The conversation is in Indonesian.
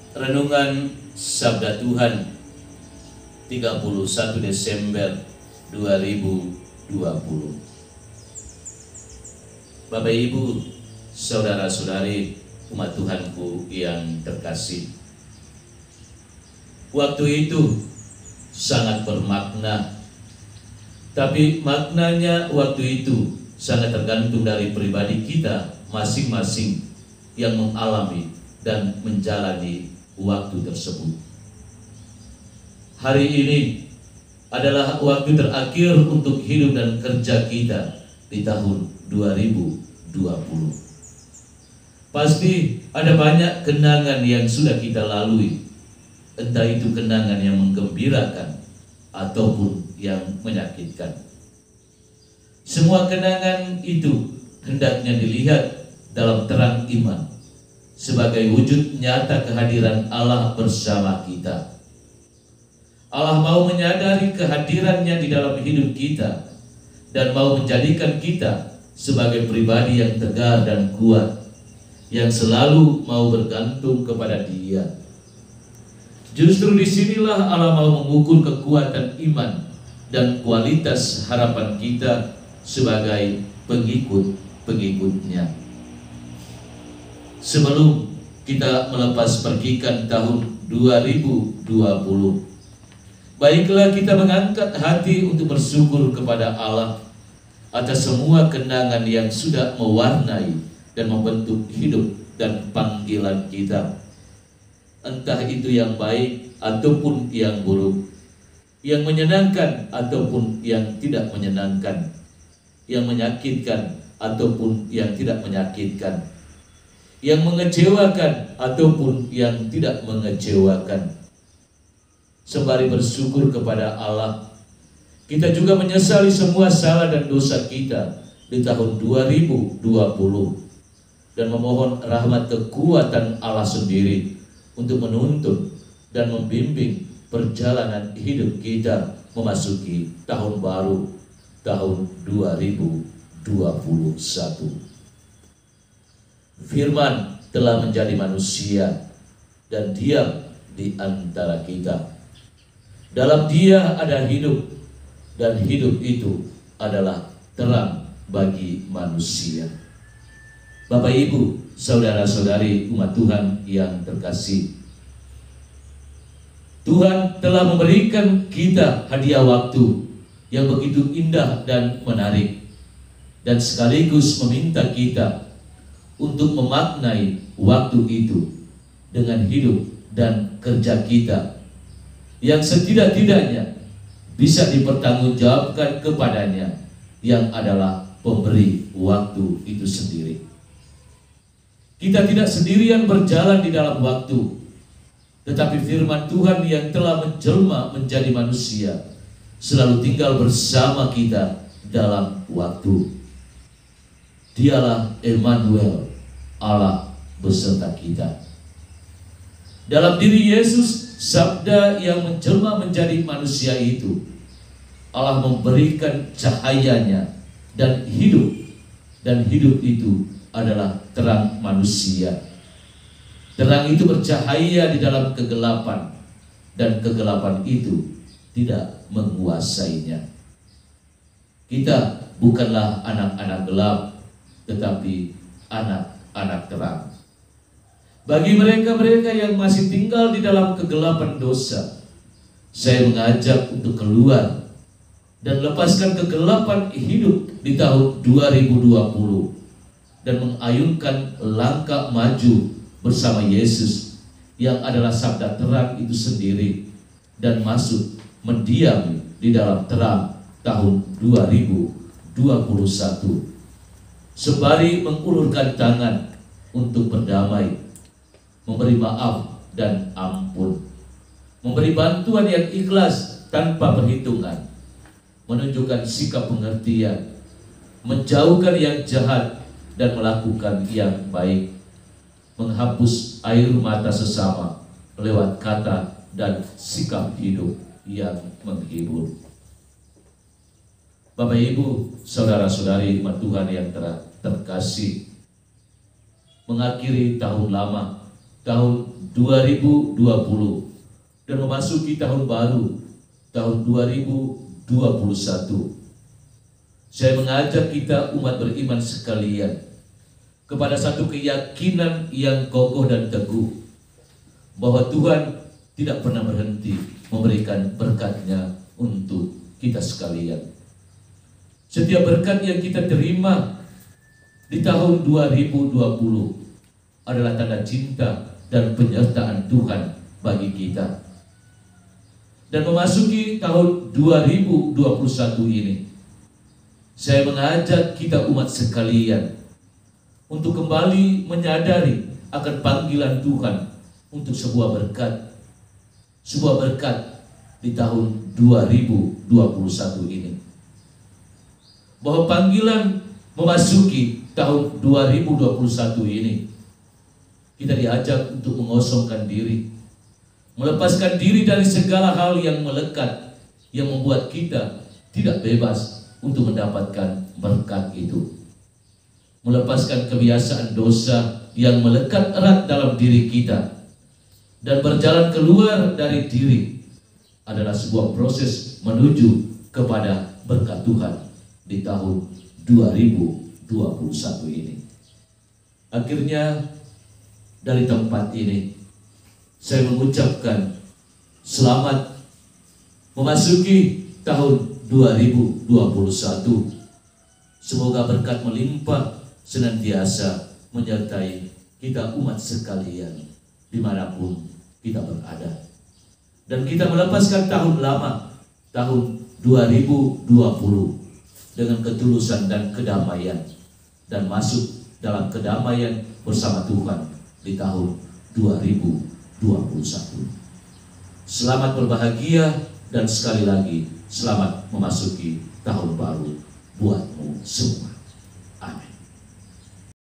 Renungan Sabda Tuhan 31 Desember 2020. Bapak Ibu, saudara-saudari umat Tuhanku yang terkasih, waktu itu sangat bermakna, tapi maknanya waktu itu sangat tergantung dari pribadi kita masing-masing yang mengalami dan menjalani waktu tersebut. Hari ini adalah waktu terakhir untuk hidup dan kerja kita di tahun 2020. Pasti ada banyak kenangan yang sudah kita lalui, entah itu kenangan yang menggembirakan ataupun yang menyakitkan. Semua kenangan itu hendaknya dilihat dalam terang iman sebagai wujud nyata kehadiran Allah bersama kita. Allah mau menyadari kehadirannya di dalam hidup kita dan mau menjadikan kita sebagai pribadi yang tegar dan kuat, yang selalu mau bergantung kepada Dia. Justru disinilah Allah mau mengukur kekuatan iman dan kualitas harapan kita sebagai pengikut-pengikutnya. Sebelum kita melepas pergikan tahun 2020, baiklah kita mengangkat hati untuk bersyukur kepada Allah atas semua kenangan yang sudah mewarnai dan membentuk hidup dan panggilan kita. Entah itu yang baik ataupun yang buruk, yang menyenangkan ataupun yang tidak menyenangkan, yang menyakitkan ataupun yang tidak menyakitkan, yang mengecewakan ataupun yang tidak mengecewakan. Sembari bersyukur kepada Allah, kita juga menyesali semua salah dan dosa kita di tahun 2020 dan memohon rahmat kekuatan Allah sendiri untuk menuntun dan membimbing perjalanan hidup kita memasuki tahun baru, tahun 2021. Firman telah menjadi manusia dan diam di antara kita. Dalam Dia ada hidup, dan hidup itu adalah terang bagi manusia. Bapak Ibu, saudara-saudari umat Tuhan yang terkasih, Tuhan telah memberikan kita hadiah waktu yang begitu indah dan menarik, dan sekaligus meminta kita untuk memaknai waktu itu dengan hidup dan kerja kita yang setidak-tidaknya bisa dipertanggungjawabkan kepadanya, yang adalah pemberi waktu itu sendiri. Kita tidak sendirian berjalan di dalam waktu, tetapi firman Tuhan yang telah menjelma menjadi manusia selalu tinggal bersama kita dalam waktu. Dialah Emmanuel, Allah beserta kita. Dalam diri Yesus, sabda yang menjelma menjadi manusia itu, Allah memberikan cahayanya dan hidup itu adalah terang manusia. Terang itu bercahaya di dalam kegelapan, dan kegelapan itu tidak menguasainya. Kita bukanlah anak-anak gelap, tetapi anak-anak terang. Bagi mereka-mereka yang masih tinggal di dalam kegelapan dosa, saya mengajak untuk keluar dan lepaskan kegelapan hidup di tahun 2020 dan mengayunkan langkah maju bersama Yesus yang adalah sabda terang itu sendiri, dan masuk mendiam di dalam terang tahun 2021, sembari mengulurkan tangan untuk berdamai, memberi maaf dan ampun, memberi bantuan yang ikhlas tanpa perhitungan, menunjukkan sikap pengertian, menjauhkan yang jahat dan melakukan yang baik, menghapus air mata sesama lewat kata dan sikap hidup yang menghibur. Bapak Ibu, saudara-saudari umat Tuhan yang terkasih, mengakhiri tahun lama tahun 2020 dan memasuki tahun baru tahun 2021. Saya mengajak kita umat beriman sekalian kepada satu keyakinan yang kokoh dan teguh bahwa Tuhan tidak pernah berhenti memberikan berkat-Nya untuk kita sekalian. Setiap berkat yang kita terima di tahun 2020 adalah tanda cinta dan penyertaan Tuhan bagi kita. Dan memasuki tahun 2021 ini, saya mengajak kita umat sekalian untuk kembali menyadari akan panggilan Tuhan untuk sebuah berkat di tahun 2021 ini. Bahwa panggilan memasuki tahun 2021 ini, kita diajak untuk mengosongkan diri, melepaskan diri dari segala hal yang melekat, yang membuat kita tidak bebas untuk mendapatkan berkat itu. Melepaskan kebiasaan dosa yang melekat erat dalam diri kita dan berjalan keluar dari diri adalah sebuah proses menuju kepada berkat Tuhan di tahun 2021 ini. Akhirnya dari tempat ini saya mengucapkan selamat memasuki tahun 2021. Semoga berkat melimpah senantiasa menyertai kita umat sekalian dimanapun kita berada. Dan kita melepaskan tahun lama, tahun 2020 dengan ketulusan dan kedamaian, dan masuk dalam kedamaian bersama Tuhan di tahun 2021. Selamat berbahagia dan sekali lagi selamat memasuki tahun baru buatmu semua.